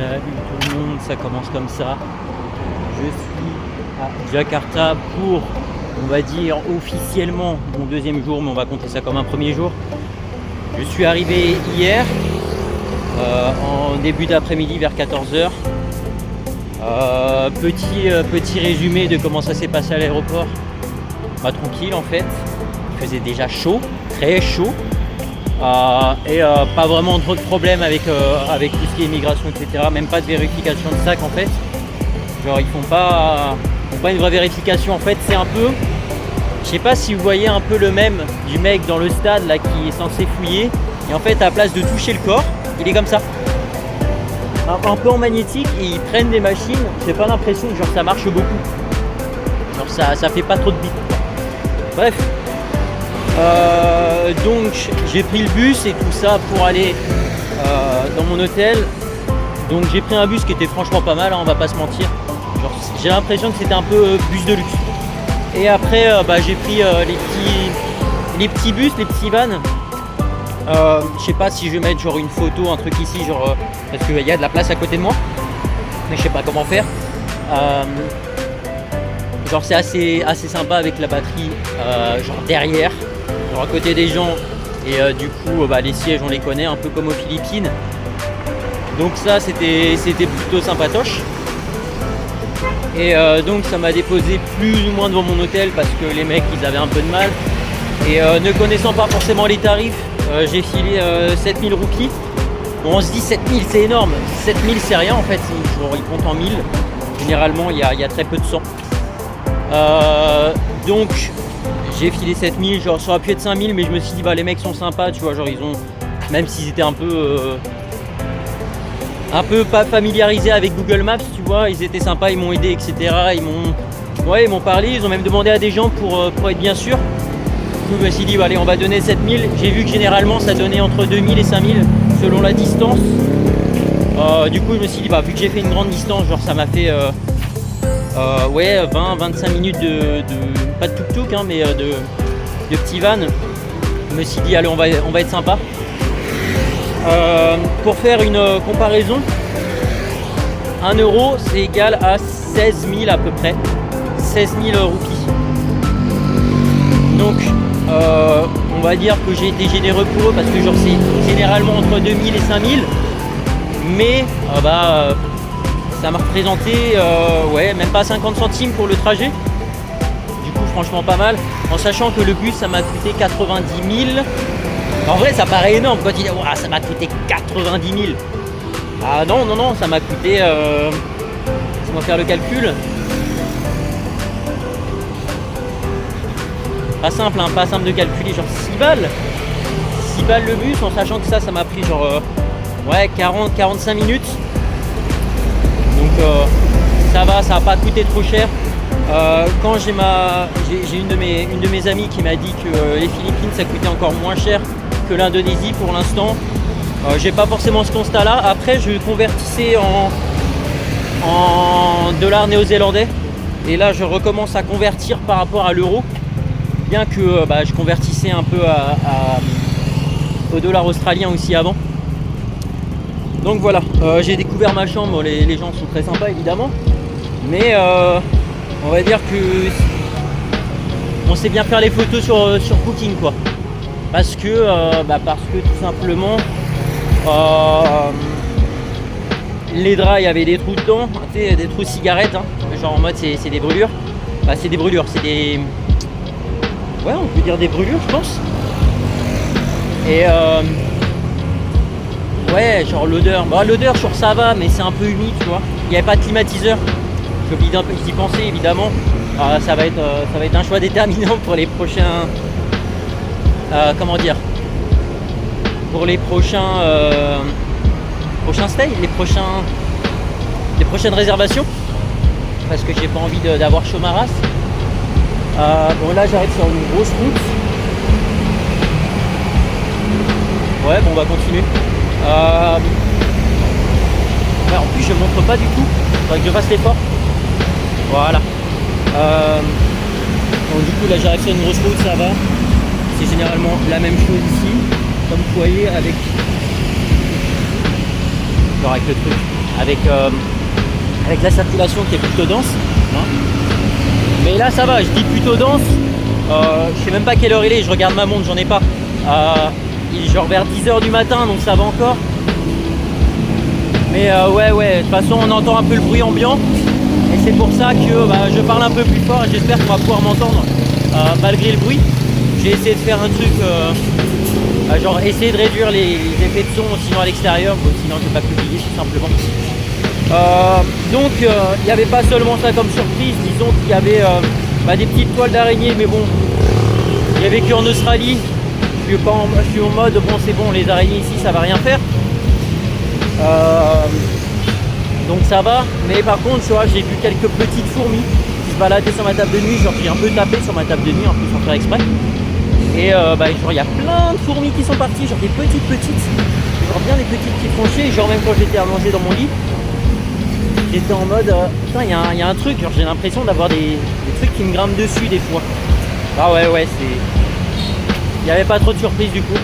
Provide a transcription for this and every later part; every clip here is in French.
Salut tout le monde, ça commence comme ça. Je suis à Jakarta pour, on va dire officiellement, mon deuxième jour, mais on va compter ça comme un premier jour. Je suis arrivé hier, en début d'après-midi vers 14h. Petit résumé de comment ça s'est passé à l'aéroport. Tranquille en fait, il faisait déjà chaud, très chaud. Pas vraiment trop de problèmes avec tout ce qui est immigration, etc. Même pas de vérification de sac en fait. Genre ils font pas une vraie vérification en fait. C'est un peu, je sais pas si vous voyez un peu le mème du mec dans le stade là qui est censé fouiller. Et en fait à la place de toucher le corps, il est comme ça. Un peu en magnétique et ils prennent des machines. J'ai pas l'impression que genre ça marche beaucoup. Genre ça fait pas trop de bits. Bref. Donc j'ai pris le bus et tout ça pour aller dans mon hôtel. Donc j'ai pris un bus qui était franchement pas mal, hein, on va pas se mentir. Genre, j'ai l'impression que c'était un peu bus de luxe. Et après j'ai pris les petits bus, les petits vans. Je sais pas si je vais mettre genre une photo, un truc ici, genre parce qu'il y a de la place à côté de moi. Mais je sais pas comment faire. Genre c'est assez sympa avec la batterie genre derrière. Genre à côté des gens et du coup les sièges on les connaît un peu comme aux Philippines, donc ça c'était plutôt sympatoche et donc ça m'a déposé plus ou moins devant mon hôtel parce que les mecs ils avaient un peu de mal et ne connaissant pas forcément les tarifs, j'ai filé 7000 roupies. Bon, on se dit 7000 c'est énorme, 7000 c'est rien en fait, genre, ils comptent en 1000, généralement il y a très peu de sang. Donc j'ai filé 7000, genre ça aurait pu être 5000, mais je me suis dit les mecs sont sympas, tu vois, genre ils ont, même s'ils étaient un peu pas familiarisés avec Google Maps, tu vois, ils étaient sympas, ils m'ont aidé, etc. Ils m'ont parlé, ils ont même demandé à des gens pour être bien sûr. Du coup je me suis dit allez on va donner 7000, j'ai vu que généralement ça donnait entre 2000 et 5000 selon la distance. Du coup je me suis dit vu que j'ai fait une grande distance, genre ça m'a fait 20-25 minutes pas de tuk-tuk hein, mais de petits vannes. Je me suis dit allez on va être sympa. Pour faire une comparaison, 1 euro c'est égal à 16 000 à peu près, 16 000 roupies. Donc on va dire que j'ai été généreux pour eux parce que genre c'est généralement entre 2000 et 5000, mais ça m'a représenté même pas 50 centimes pour le trajet. Du coup franchement pas mal, en sachant que le bus ça m'a coûté 90 000. En vrai ça paraît énorme quand il dit ça m'a coûté 90 000. Ah non, ça m'a coûté laisse-moi faire le calcul. Pas simple de calculer, genre 6 balles. 6 balles le bus, en sachant que ça m'a pris genre 40-45 minutes. Donc ça va pas coûter trop cher. Quand j'ai une de mes amies qui m'a dit que les Philippines ça coûtait encore moins cher que l'Indonésie pour l'instant. J'ai pas forcément ce constat là. Après je convertissais en dollars néo-zélandais et là je recommence à convertir par rapport à l'euro, bien que je convertissais un peu au dollar australien aussi avant. Donc voilà, j'ai découvert ma chambre, les gens sont très sympas évidemment, mais on va dire que on sait bien faire les photos sur Booking quoi, parce que tout simplement les draps il y avait des trous dedans, des trous de cigarettes, hein, genre en mode c'est des brûlures, c'est des brûlures, c'est des, ouais on peut dire des brûlures je pense, et genre l'odeur, l'odeur genre ça va, mais c'est un peu humide tu vois, il n'y avait pas de climatiseur, j'ai oublié d'un peu d'y penser évidemment. Ça va être un choix déterminant pour les prochains pour les prochains stays, les prochaines réservations, parce que j'ai pas envie d'avoir chaud ma race. Là j'arrive sur une grosse route. On va continuer. En plus je montre pas du tout, faudrait que je fasse l'effort. Voilà. Donc du coup là j'arrive sur une grosse route, ça va. C'est généralement la même chose ici, comme vous voyez avec le truc. avec la circulation qui est plutôt dense, hein. Mais là ça va, je dis plutôt dense, je sais même pas quelle heure il est, je regarde ma montre, j'en ai pas. Il est genre vers 10h du matin, donc ça va encore. Mais ouais, de toute façon on entend un peu le bruit ambiant. Et c'est pour ça que je parle un peu plus fort et j'espère qu'on va pouvoir m'entendre malgré le bruit. J'ai essayé de faire un truc, genre essayer de réduire les effets de son sinon à l'extérieur, sinon je ne vais pas publier tout simplement. Donc il n'y avait pas seulement ça comme surprise, disons qu'il y avait des petites toiles d'araignée, mais bon, il n'y avait qu'en Australie. Je suis en mode bon c'est bon, les araignées ici ça va rien faire. Donc ça va, mais par contre tu vois, j'ai vu quelques petites fourmis qui se baladaient sur ma table de nuit, genre j'ai un peu tapé sur ma table de nuit en plus sans faire exprès. Et genre il y a plein de fourmis qui sont parties, genre des petites, genre bien des petites qui font chier, genre même quand j'étais allongé dans mon lit, j'étais en mode putain il y a un truc, genre j'ai l'impression d'avoir des trucs qui me grimpent dessus des fois. Ah ouais c'est. Il n'y avait pas trop de surprise du coup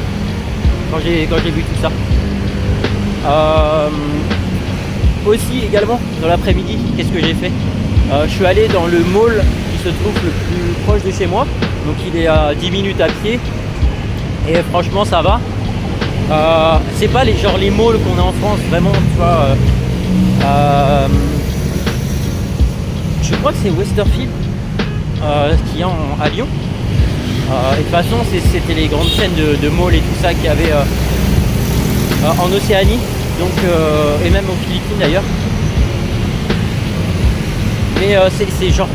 quand j'ai vu tout ça. Aussi également dans l'après-midi, qu'est-ce que j'ai fait? Je suis allé dans le mall qui se trouve le plus proche de chez moi, donc il est à 10 minutes à pied et franchement ça va. C'est pas les malls qu'on a en France vraiment, tu vois. Je crois que c'est Westerfield qui est à Lyon. Et de toute façon c'était les grandes chaînes de malls et tout ça qu'il y avait en Océanie, donc et même aux Philippines d'ailleurs. Mais c'est genre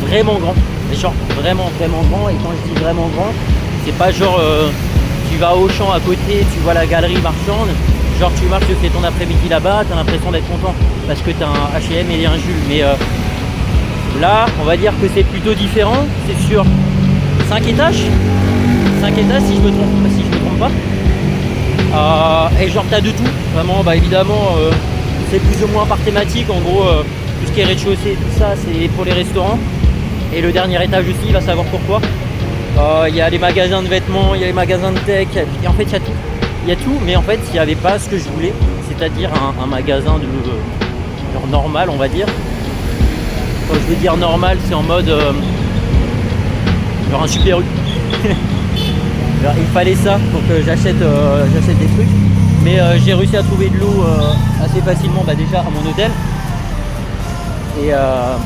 vraiment grand, genre vraiment grand. Et quand je dis vraiment grand, c'est pas genre tu vas au champ à côté, tu vois la galerie marchande, genre tu marches, tu fais ton après-midi là-bas, t'as l'impression d'être content parce que t'as un H&M et un Jules. Mais là on va dire que c'est plutôt différent, c'est sur 5 étages si je me trompe pas. Et genre t'as de tout, vraiment évidemment c'est plus ou moins par thématique, en gros tout ce qui est rez-de-chaussée, tout ça c'est pour les restaurants, et le dernier étage aussi, il va savoir pourquoi. Il y a les magasins de vêtements, il y a les magasins de tech, et en fait il y a tout, mais en fait il n'y avait pas ce que je voulais, c'est-à-dire un magasin de genre normal on va dire. Quand je veux dire normal, c'est en mode genre un Super U. Alors, il fallait ça pour que j'achète des trucs, mais j'ai réussi à trouver de l'eau assez facilement déjà à mon hôtel, et en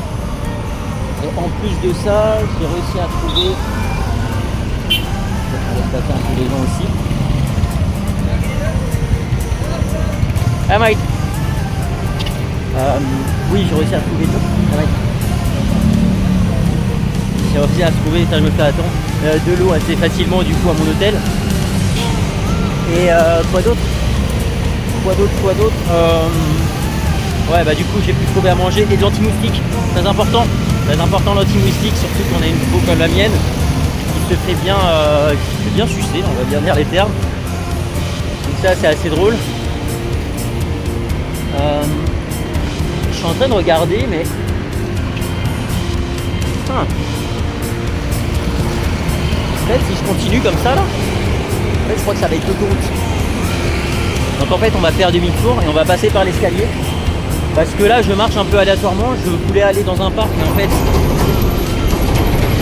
plus de ça j'ai réussi à trouver, on laisse passer un peu les gens aussi. Ah Mike, oui j'ai réussi à trouver de l'eau. Ah, Mike. J'ai réussi à trouver, ça je me fais attendre, de l'eau assez facilement du coup à mon hôtel. Et quoi d'autre ouais du coup j'ai pu trouver à manger et de l'anti-moustique, très important l'anti-moustique, surtout qu'on a une peau comme la mienne qui se fait bien sucer, on va bien dire les termes. Donc ça c'est assez drôle. Je suis en train de regarder mais en fait, si je continue comme ça là, en fait, je crois que ça va être l'autoroute. Donc en fait on va faire demi-tour et on va passer par l'escalier, parce que là je marche un peu aléatoirement. Je voulais aller dans un parc, mais en fait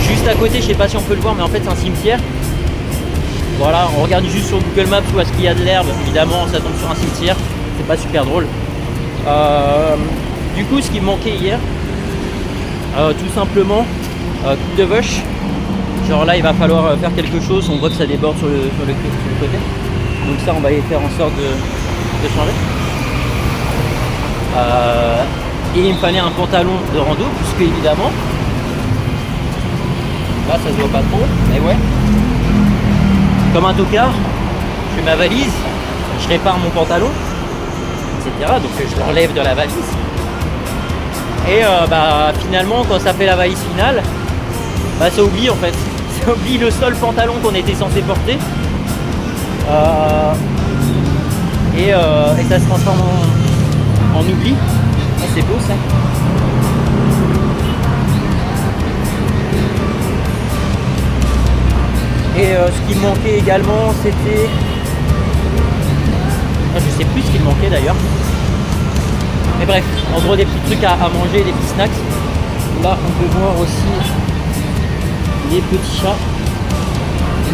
juste à côté, je sais pas si on peut le voir, mais en fait c'est un cimetière. Voilà, on regarde juste sur Google Maps où est-ce qu'il y a de l'herbe, évidemment ça tombe sur un cimetière, c'est pas super drôle. Du coup ce qui me manquait hier, tout simplement coupe de vache. Genre là il va falloir faire quelque chose, on voit que ça déborde sur le côté. Donc ça on va y faire en sorte de changer. Et il me fallait un pantalon de rando, puisque évidemment, là ça se voit pas trop, mais ouais. Comme un tocard, je fais ma valise, je répare mon pantalon, etc. Donc je l'enlève de la valise. Et finalement quand ça fait la valise finale, ça oublie en fait. Ça oublie le seul pantalon qu'on était censé porter. Et ça se transforme en oubli. Ah, c'est beau ça. Et ce qui me manquait également, c'était... je sais plus ce qui me manquait d'ailleurs. Mais bref, en gros des petits trucs à manger, des petits snacks. Là on peut voir aussi les petits chats,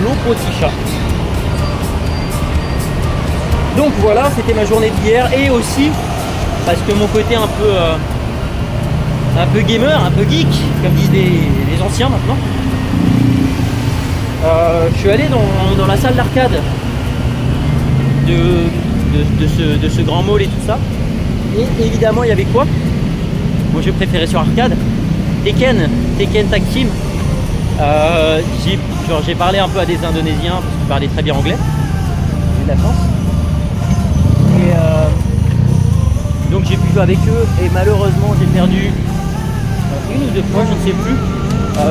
nos petits chats. Donc voilà, c'était ma journée d'hier. Et aussi parce que mon côté un peu gamer, un peu geek, comme disent les anciens maintenant, je suis allé dans la salle d'arcade de ce grand mall et tout ça. Et évidemment il y avait quoi? Moi je préférais sur arcade Tekken Tag Team. J'ai parlé un peu à des Indonésiens parce qu'ils parlaient très bien anglais. J'ai de la chance. Et donc j'ai pu jouer avec eux et malheureusement j'ai perdu une ou deux fois, je ne sais plus.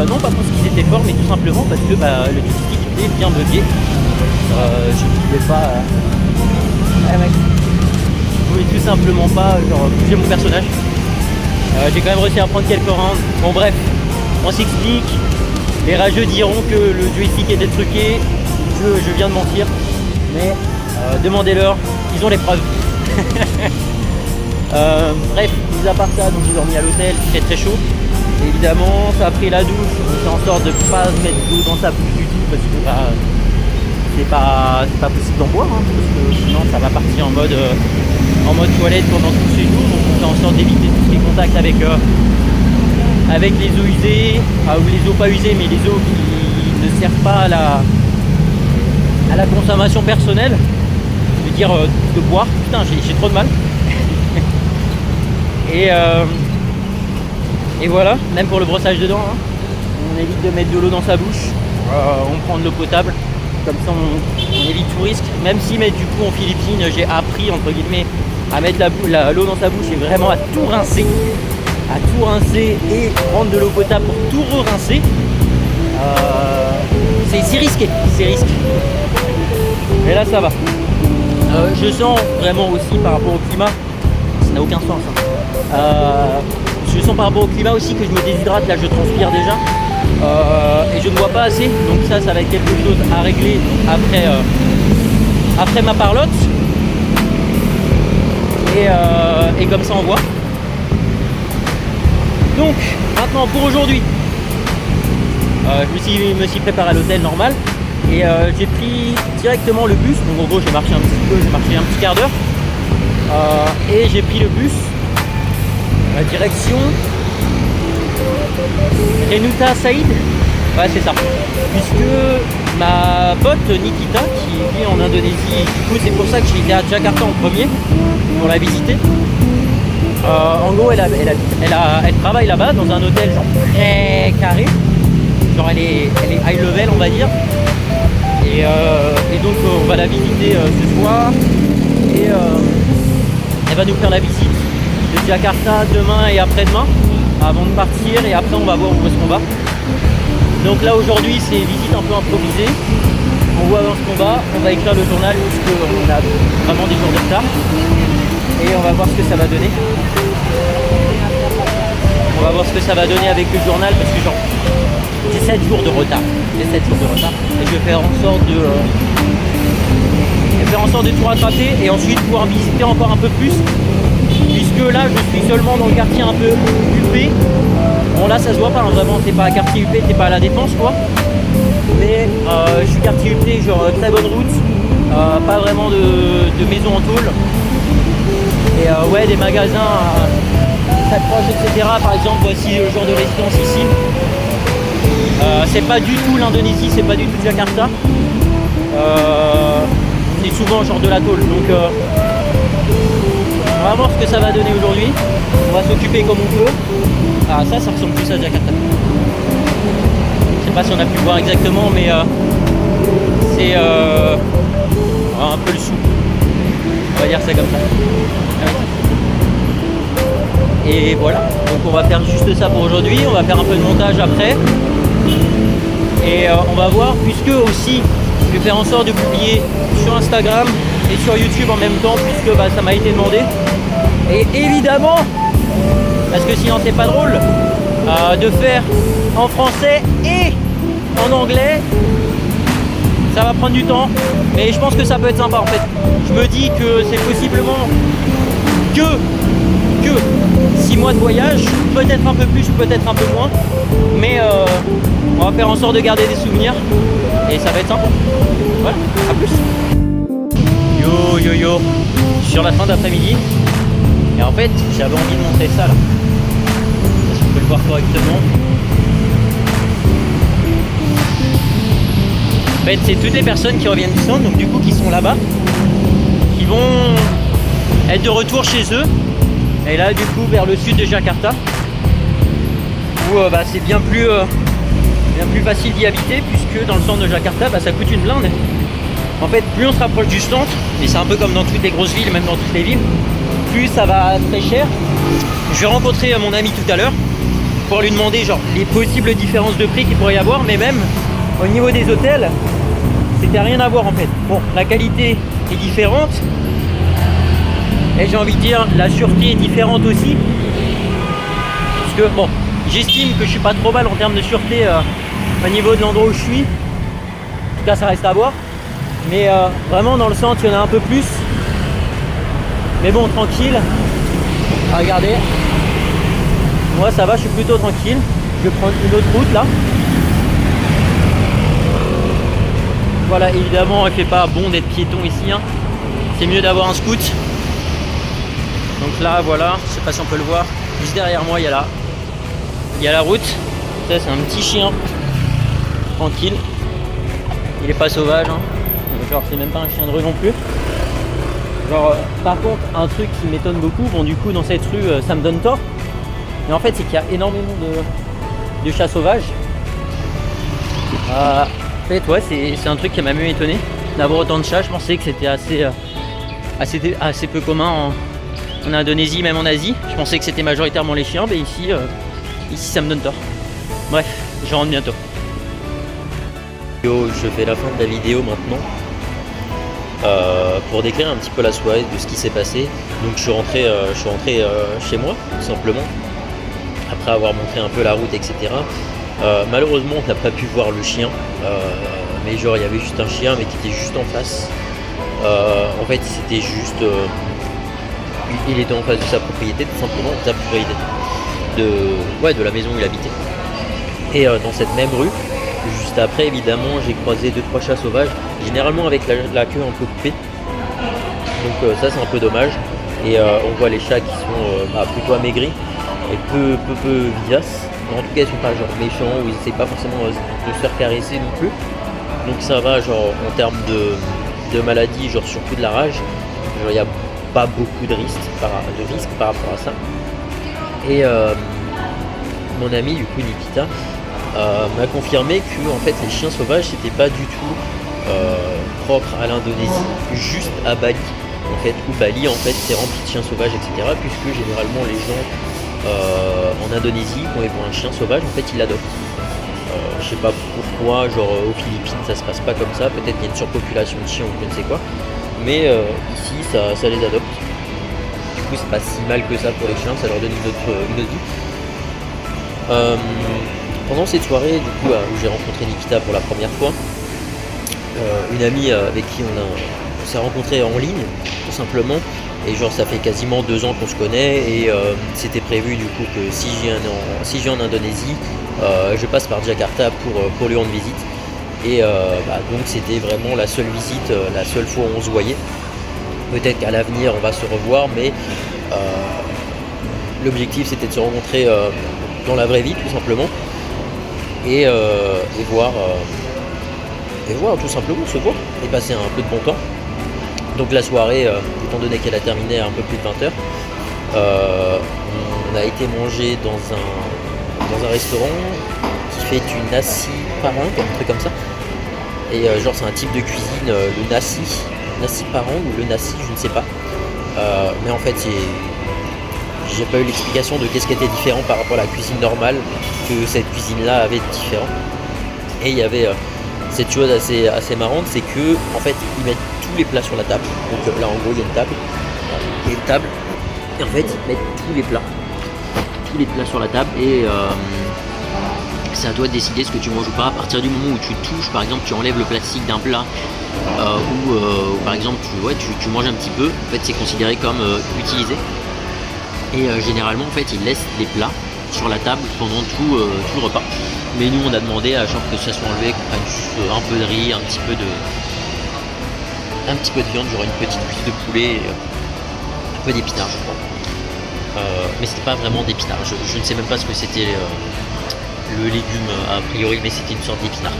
Non pas parce qu'ils étaient forts, mais tout simplement parce que le joystick était bien bugué. Je ne pouvais pas. Je pouvais tout simplement pas bouger mon personnage. J'ai quand même réussi à prendre quelques rounds. Bon bref, on s'explique. Les rageux diront que le joystick était truqué. Je viens de mentir. Mais demandez-leur, ils ont les preuves. Bref, mis à part ça, donc j'ai dormi à l'hôtel, très très chaud. Et évidemment, ça a pris la douche. On fait en sorte de ne pas se mettre d'eau dans sa bouche du tout parce que c'est pas possible d'en boire, hein, parce que sinon ça va partir en mode toilette pendant tout le séjour. Donc on fait en sorte d'éviter tous les contacts avec les eaux usées, ou les eaux pas usées, mais les eaux qui ne servent pas à la consommation personnelle. Je veux dire de boire. Putain, j'ai trop de mal. Et voilà, même pour le brossage de dents, hein, on évite de mettre de l'eau dans sa bouche, on prend de l'eau potable, comme ça on évite tout risque. Même si, mais du coup en Philippines, j'ai appris entre guillemets à mettre l'eau dans sa bouche et vraiment à tout rincer et prendre de l'eau potable pour tout re-rincer. C'est risqué, mais là ça va. Je sens vraiment aussi par rapport au climat, ça n'a aucun sens, hein. Je sens par rapport au climat aussi que je me déshydrate, là je transpire déjà, et je ne bois pas assez, donc ça va être quelque chose à régler après ma parlotte, et comme ça on voit. Donc maintenant pour aujourd'hui, je me suis préparé à l'hôtel normal, et j'ai pris directement le bus. Donc en gros j'ai marché un petit quart d'heure, et j'ai pris le bus direction Renuta Saïd. Ouais c'est ça, puisque ma pote Nikita qui vit en Indonésie, du coup c'est pour ça que j'ai été à Jakarta en premier pour la visiter. En gros elle travaille là-bas dans un hôtel genre très carré, genre elle est high level on va dire, et donc on va la visiter ce soir, et elle va nous faire la visite de Jakarta demain et après-demain avant de partir, et après on va voir où est-ce qu'on va. Donc là aujourd'hui c'est visite un peu improvisée, on voit dans ce qu'on va écrire le journal puisque on a vraiment des jours de retard, et on va voir ce que ça va donner. On va voir ce que ça va donner avec le journal, parce que genre j'ai 7 jours de retard, et je vais faire en sorte de tout rattraper et ensuite pouvoir visiter encore un peu plus, puisque là je suis seulement dans le quartier un peu UP. Bon là ça se voit pas, hein, vraiment t'es pas à quartier UP, t'es pas à la Défense quoi, mais je suis quartier UP, genre très bonne route, pas vraiment de maison en tôle, et ouais des magasins très proches etc. Par exemple voici le genre de résidence ici, c'est pas du tout l'Indonésie, c'est pas du tout Jakarta, c'est souvent genre de la tôle, donc on va voir ce que ça va donner aujourd'hui. On va s'occuper comme on peut. Ah ça ressemble plus à Jakarta. Je sais pas si on a pu voir exactement, mais c'est un peu le sou. On va dire ça comme ça. Et voilà, donc on va faire juste ça pour aujourd'hui. On va faire un peu de montage après. Et on va voir, puisque aussi je vais faire en sorte de publier sur Instagram et sur YouTube en même temps, puisque ça m'a été demandé. Et évidemment, parce que sinon c'est pas drôle, de faire en français et en anglais, ça va prendre du temps, mais je pense que ça peut être sympa en fait. Je me dis que c'est possiblement que 6 mois de voyage, peut-être un peu plus, peut-être un peu moins, mais on va faire en sorte de garder des souvenirs et ça va être sympa. Voilà, à plus. Yo yo yo, sur la fin d'après-midi, et en fait j'avais envie de montrer ça là, si on peut le voir correctement. En fait c'est toutes les personnes qui reviennent d'Islande, donc du coup qui sont là-bas, qui vont être de retour chez eux, et là du coup vers le sud de Jakarta, où c'est bien plus facile d'y habiter, puisque dans le centre de Jakarta ça coûte une blinde. En fait, plus on se rapproche du centre, et c'est un peu comme dans toutes les grosses villes, même dans toutes les villes, plus ça va très cher. Je vais rencontrer mon ami tout à l'heure pour lui demander genre les possibles différences de prix qu'il pourrait y avoir, mais même au niveau des hôtels, c'était rien à voir en fait. Bon, la qualité est différente, et j'ai envie de dire la sûreté est différente aussi, parce que bon, j'estime que je suis pas trop mal en termes de sûreté au niveau de l'endroit où je suis. En tout cas, ça reste à voir. Mais vraiment dans le centre il y en a un peu plus, mais bon, tranquille. Regardez, moi ça va, je suis plutôt tranquille. Je vais prendre une autre route là. Voilà, évidemment il fait pas bon d'être piéton ici, hein. C'est mieux d'avoir un scoot. Donc là voilà, je sais pas si on peut le voir, juste derrière moi il y a la route. Ça c'est un petit chien tranquille, il est pas sauvage, hein. Genre c'est même pas un chien de rue non plus. Genre par contre un truc qui m'étonne beaucoup, bon du coup dans cette rue ça me donne tort, mais en fait c'est qu'il y a énormément de chats sauvages. En fait ouais, c'est un truc qui m'a même étonné d'avoir autant de chats. Je pensais que c'était assez peu commun en Indonésie, même en Asie. Je pensais que c'était majoritairement les chiens, mais ici ça me donne tort. Bref, je rentre bientôt. Je fais la fin de la vidéo maintenant. Pour décrire un petit peu la soirée, de ce qui s'est passé. Donc je suis rentré chez moi tout simplement après avoir montré un peu la route, etc. Malheureusement on n'a pas pu voir le chien, mais genre il y avait juste un chien mais qui était juste en face. En fait c'était juste il était en face de sa propriété, tout simplement, de sa propriété de la maison où il habitait. Et dans cette même rue, juste après, évidemment, j'ai croisé 2-3 chats sauvages, généralement avec la queue un peu coupée. Donc ça c'est un peu dommage. Et on voit les chats qui sont plutôt amaigris et peu vivaces. En tout cas ils sont pas genre méchants, ou ils essaient pas forcément de se faire caresser non plus. Donc ça va, genre en termes de maladies, genre surtout de la rage, genre il n'y a pas beaucoup de risques par rapport à ça. Et mon ami du coup Nikita m'a confirmé que en fait les chiens sauvages c'était pas du tout propre à l'Indonésie, juste à Bali en fait, où Bali en fait c'est rempli de chiens sauvages, etc. Puisque généralement les gens en Indonésie quand ils voient un chien sauvage en fait ils l'adoptent. Je sais pas pourquoi, genre aux Philippines ça se passe pas comme ça, peut-être qu'il y a une surpopulation de chiens ou je ne sais quoi, mais ici ça les adopte. Du coup c'est pas si mal que ça pour les chiens, ça leur donne une autre vie. Pendant cette soirée du coup où j'ai rencontré Nikita pour la première fois, une amie avec qui on s'est rencontré en ligne tout simplement, et genre ça fait quasiment 2 ans qu'on se connaît, et c'était prévu du coup que si je viens en Indonésie, je passe par Jakarta pour lui rendre visite. Et donc c'était vraiment la seule visite, la seule fois où on se voyait. Peut-être qu'à l'avenir on va se revoir, mais l'objectif c'était de se rencontrer dans la vraie vie tout simplement, et voir tout simplement, se voir et passer un peu de bon temps. Donc la soirée, étant donné qu'elle a terminé à un peu plus de 20h, on a été manger dans un restaurant qui fait du nasi parang, un truc comme ça. Et genre c'est un type de cuisine, le nasi parang ou le nasi, je ne sais pas. Mais en fait j'ai pas eu l'explication de qu'est-ce qui était différent par rapport à la cuisine normale que cette cuisine-là avait de différent. Et il y avait cette chose assez marrante, c'est que en fait ils mettent tous les plats sur la table. Donc là en gros il y a une table, et en fait ils mettent tous les plats sur la table, et c'est à toi de décider ce que tu manges ou pas. À partir du moment où tu touches, par exemple tu enlèves le plastique d'un plat, ou par exemple tu manges un petit peu, en fait c'est considéré comme utilisé. Et généralement en fait ils laissent les plats sur la table pendant tout le repas. Mais nous on a demandé à genre que ça soit enlevé, qu'on prenne juste un peu de riz, un petit peu de viande, genre une petite cuisse de poulet, un peu d'épinards je crois. Mais c'était pas vraiment d'épinards, je ne sais même pas ce que c'était le légume a priori, mais c'était une sorte d'épinard.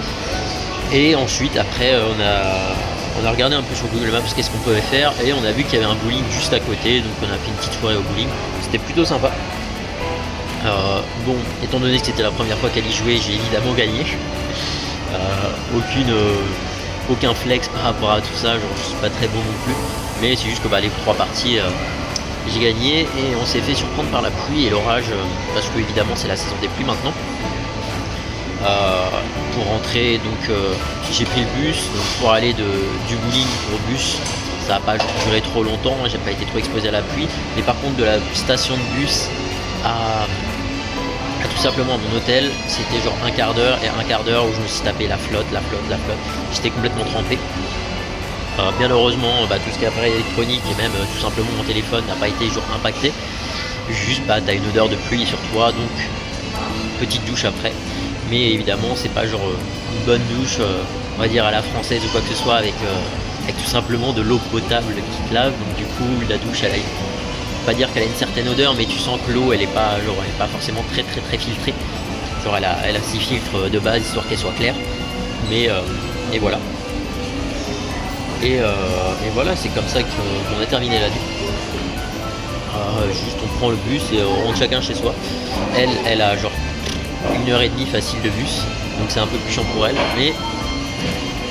Et ensuite après on a regardé un peu sur Google Maps qu'est-ce qu'on pouvait faire et on a vu qu'il y avait un bowling juste à côté, donc on a fait une petite soirée au bowling, c'était plutôt sympa. Bon, étant donné que c'était la première fois qu'elle y jouait, j'ai évidemment gagné. Aucun flex par rapport à tout ça, genre je suis pas très bon non plus, mais c'est juste que les 3 parties j'ai gagné et on s'est fait surprendre par la pluie et l'orage parce que évidemment c'est la saison des pluies maintenant. Pour rentrer donc j'ai pris le bus donc pour aller du bowling au bus, ça n'a pas duré trop longtemps, j'ai pas été trop exposé à la pluie, mais par contre de la station de bus à tout simplement à mon hôtel c'était genre un quart d'heure et un quart d'heure où je me suis tapé la flotte, j'étais complètement trempé. Bien heureusement tout ce qui est appareil électronique et même tout simplement mon téléphone n'a pas été genre impacté, juste t'as une odeur de pluie sur toi, donc petite douche après. Mais évidemment c'est pas genre une bonne douche on va dire à la française ou quoi que ce soit avec tout simplement de l'eau potable qui te lave, donc du coup la douche elle a pas dire qu'elle a une certaine odeur, mais tu sens que l'eau elle est pas forcément très filtrée, genre elle a 6 filtres de base histoire qu'elle soit claire, mais et voilà et voilà, c'est comme ça qu'on a terminé la nuit. Juste on prend le bus et on rentre chacun chez soi. Elle a genre 1h30 facile de bus, donc c'est un peu plus chiant pour elle, mais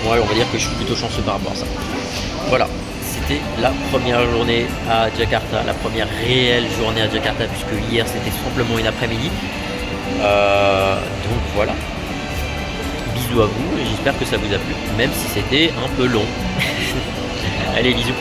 ouais, on va dire que je suis plutôt chanceux par rapport à ça. Voilà, c'était la première journée à Jakarta, la première réelle journée à Jakarta, puisque hier c'était simplement une après-midi. Donc voilà, bisous à vous et j'espère que ça vous a plu, même si c'était un peu long. Allez, bisous.